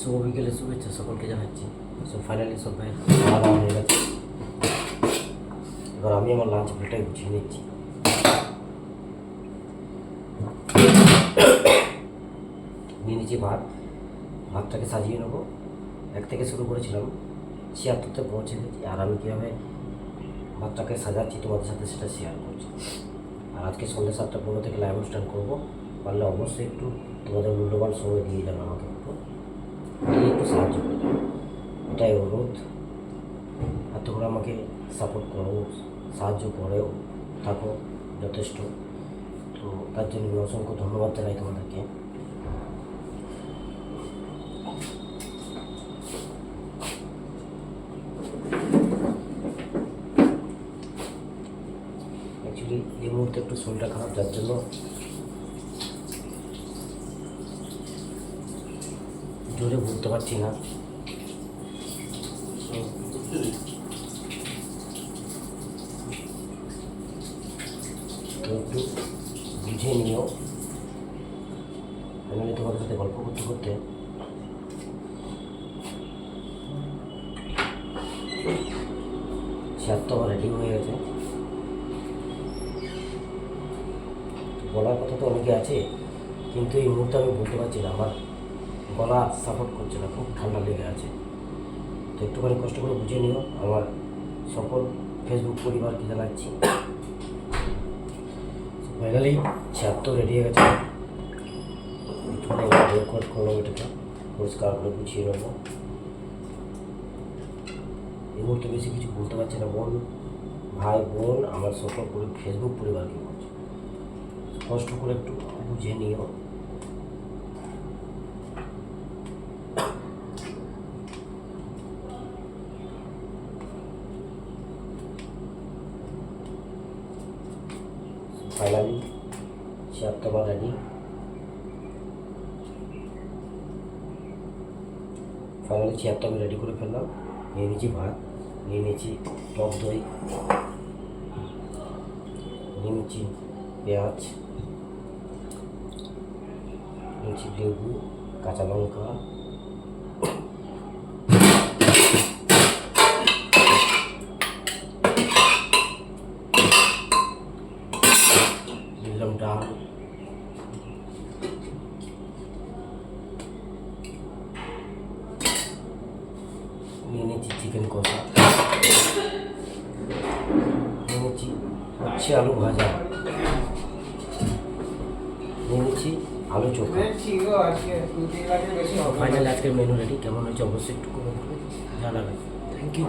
শুভ বিকেলের শুভেচ্ছা সকলকে জানাচ্ছি। সো ফাইনালি সবাই খাওয়া দাওয়া হয়ে গেছে। এবার আমি আমার লাঞ্চ প্লেটটাই গুছিয়ে নিচ্ছি। নিয়ে নিচ্ছি ভাতটাকে সাজিয়ে নেবো। 1 থেকে শুরু করেছিলাম, 76তে পৌঁছে গেছি। আর আমি কীভাবে ভাতটাকে সাজাচ্ছি তোমাদের সাথে সেটা শেয়ার করছি। আর আজকে সন্ধ্যে 7:15 থেকে লাইভ অনুষ্ঠান করবো। পারলে অবশ্যই একটু তোমাদের মূল্যবান সময় দিয়ে যাবে আমাকে, একটু সাহায্য করে যাবে, এটাই অনুরোধ। এত করে আমাকে সাপোর্ট করো, সাহায্য করেও থাকো যথেষ্ট। তো তার জন্য আমি অসংখ্য ধন্যবাদ জানাই তোমাদেরকে। অ্যাকচুয়ালি এই মুহূর্তে একটু শরীরটা খারাপ, যার জন্য জোরে বলতে পারছি না। তো একটু বুঝে নিও। আমি তোমাদের সাথে গল্প করতে করতে স্যার তো আমার রেডি হয়ে গেছে। বলার কথা তো অনেকে আছে, কিন্তু এই মুহূর্তে আমি বলতে পারছি না, আমার গলা সাপোর্ট করছে না, খুব ঠান্ডা লেগে আছে। তো একটুখানি কষ্ট করে বুঝে নিও। আমার সকল ফেসবুক পরিবারকে জানাচ্ছি। ফাইনালি স্যার তো রেডি হয়ে গেছে। একটুখানি রেকর্ড করলাম, এটাকে পরিষ্কার করে গুছিয়ে নেবো। এই মুহূর্তে বেশি কিছু বলতে পারছি না। ভাই বোন আমার সকল ফেসবুক পরিবারকে বলছি, কষ্ট করে একটু বুঝে নিও। ফাইনালি স্যার তো আমার রেডি। ফাইনালি চেয়ারটা আমি রেডি করে ফেললাম। নিয়ে নিয়েছি ভাত, নিয়ে নিয়েছি টক দই, নিয়ে নিচ্ছি পেঁয়াজ, নিয়েছি লেবু, কাঁচা লঙ্কা, দিলাম ডাল, নিয়ে নিচ্ছি চিকেন কষা, নিয়ে নিচ্ছি হচ্ছে আলু ভাজা, নিয়ে নিচ্ছি আলু চোখা। ফাইনালি আজকের মেনু রেডি। কেমন হয়েছে অবশ্যই একটু কমেন্ট করে জানাবেন। Thank you.